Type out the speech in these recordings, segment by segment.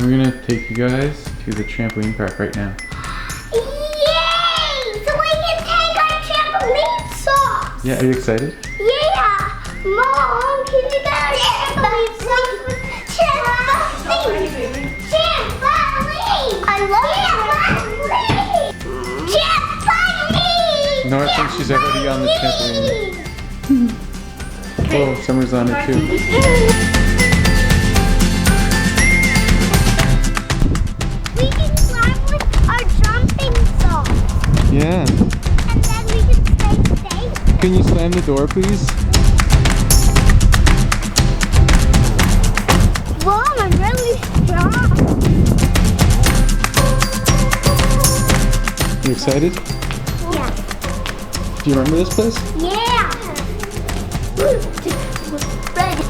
We're gonna take you guys to the trampoline park right now. Yay! So we can take our trampoline socks. Yeah, are you excited? Yeah! Mom, can you get our trampoline socks with trampoline? Trampoline! I love trampoline! Trampoline! Nora thinks she's already on the trampoline. Oh, Summer's on it too. We can climb with our jumping socks. Yeah. And then we can stay safe. Can you slam the door, please? Mom, I'm really strong. You excited? Yeah. Do you remember this place? Yeah. Ready.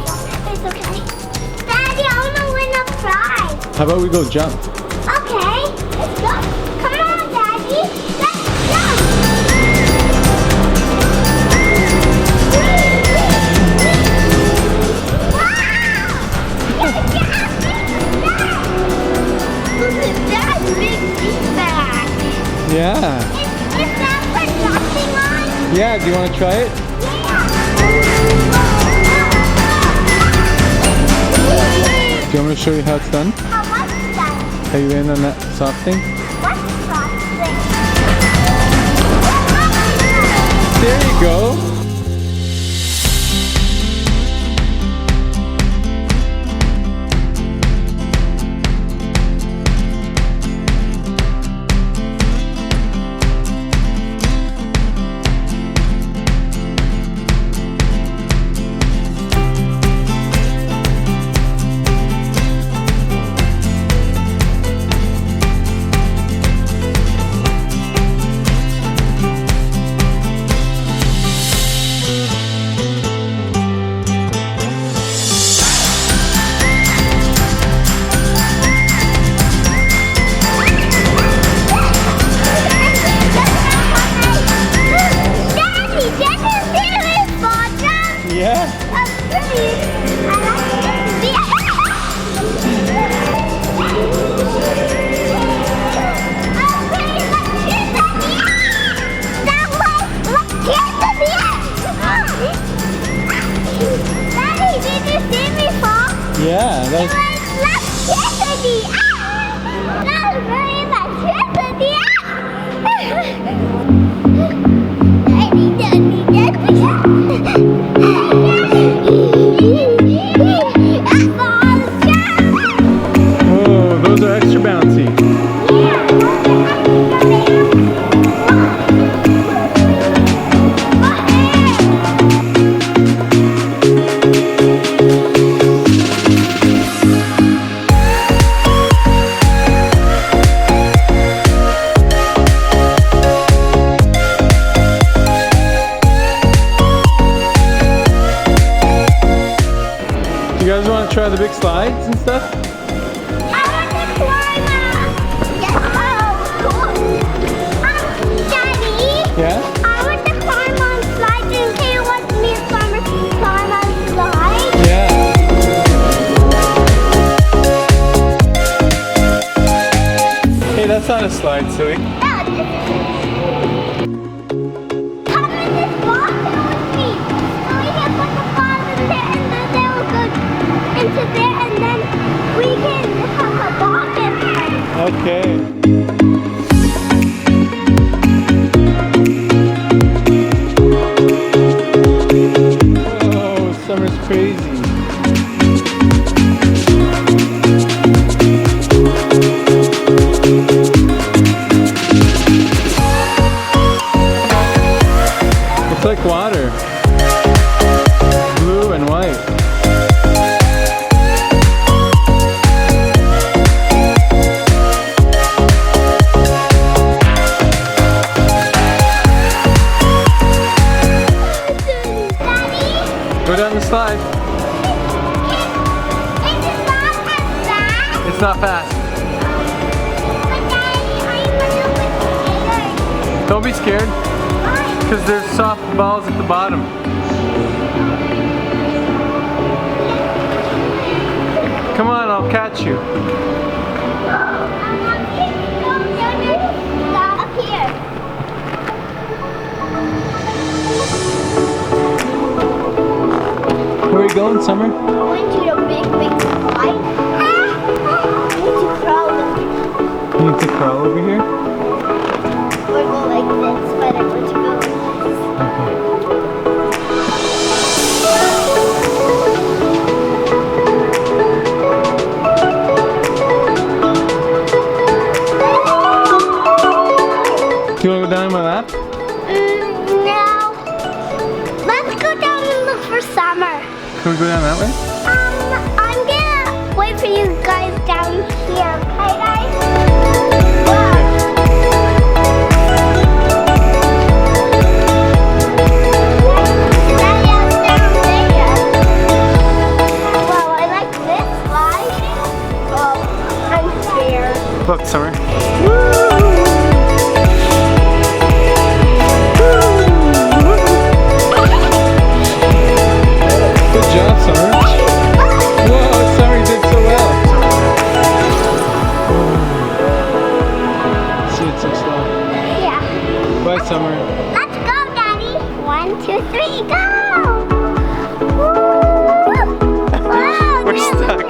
It's okay. Daddy, I want to win a prize. How about we go jump? Okay, let's go. Come on, Daddy. Let's jump. Look at that big feedback. Yeah. Is that for jumping on? Yeah, do you want to try it? Do you want me to show you how it's done? What's that? How you land on that soft thing? What's something? There you go. Yeah. Daddy, did you see me fall? Yeah, that's oh, those are extra bouncy. You guys want to try the big slides and stuff? Yeah? I want to climb on slides, and can you let me climb on slides? Yeah. Hey, that's not a slide, silly. Come in this box with me. So we can put the balls in there, and then they will go into there, and then we can have a ball in there. Okay. Oh, Summer's crazy. It's like water. Blue and white. Go down the slide. It's not as fast. It's not fast. But Daddy, I'm a little bit scared. Don't be scared, Why? because there's soft balls at the bottom. Come on, I'll catch you. we going, Summer? Going to the big slide. I need to crawl over here. You need to crawl over here? Or go like this, but I want to go like this. Okay. Do you want to go down in my lap? No. Let's go down and look for Summer. Can we go down that way? I'm gonna wait for you guys down here, okay, guys? Wow. Down there. Wow, I like this slide. Oh, I'm scared. Look, Summer. Good job, Summer. Whoa, Summer, you did so well. See, it's so slow. Yeah. Bye, Summer. Let's go, Daddy. 1, 2, 3, go! Woo! Wow, We're this- stuck.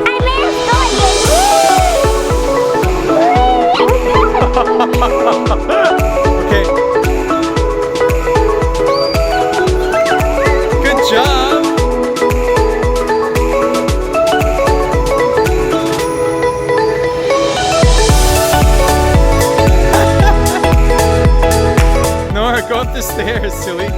I managed to Okay. Good job. Nora, go up the stairs, silly.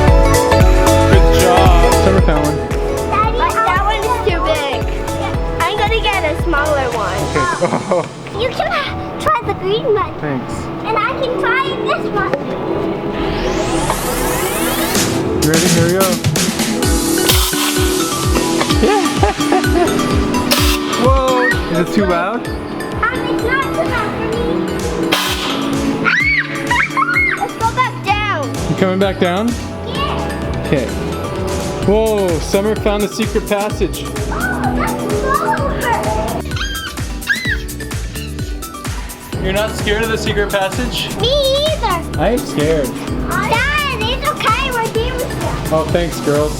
Good job. Summer found one. Daddy, that one is too big. I'm gonna get a smaller one. Oh, You can try the green one, thanks. and I can try this one. You ready? Here we go. Whoa! Is it too loud? It's not too loud for me. Let's go back down. You coming back down? Yeah. Okay. Whoa! Summer found the secret passage. Oh, that's lower. You're not scared of the secret passage? Me either. I am scared. Dad, it's okay. We're here with you. Oh, thanks, girls.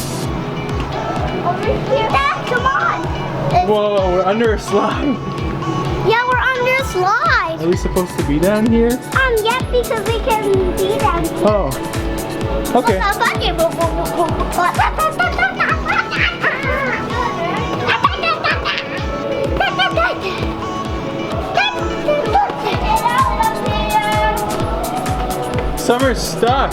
Over here. Dad, come on. Whoa! We're under a slide. Yeah, we're under a slide. Are we supposed to be down here? Yeah, because we can be down here. Oh. Okay. Summer's stuck.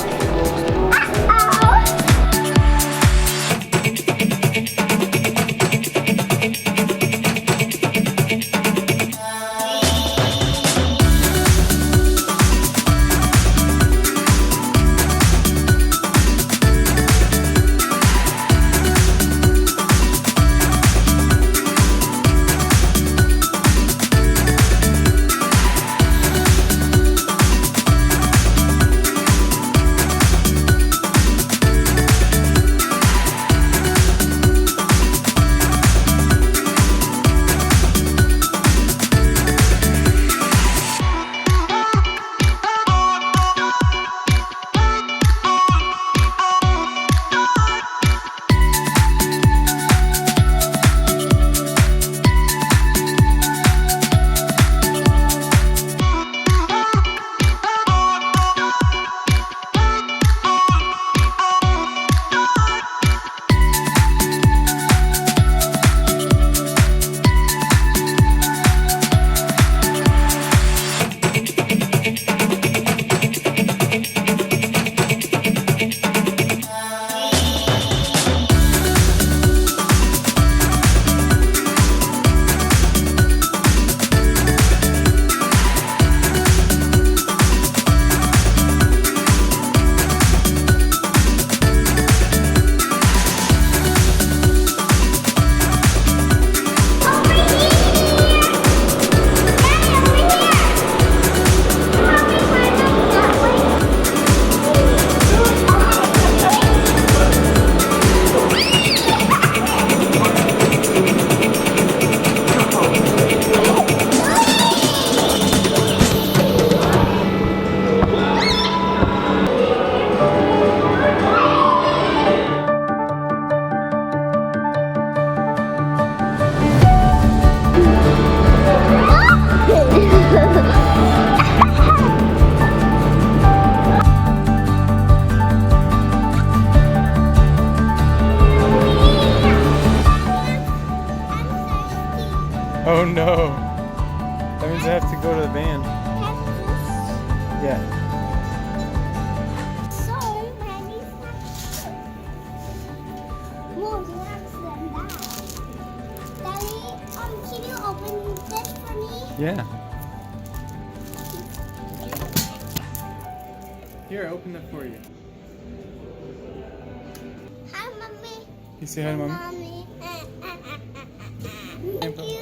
no. That means I have to go to the band. Yeah. So many snacks. More snacks than that. Daddy, can you open this for me? Yeah. Here, I opened that for you. Hi, mommy. You say hi to mommy? Mommy. Thank you.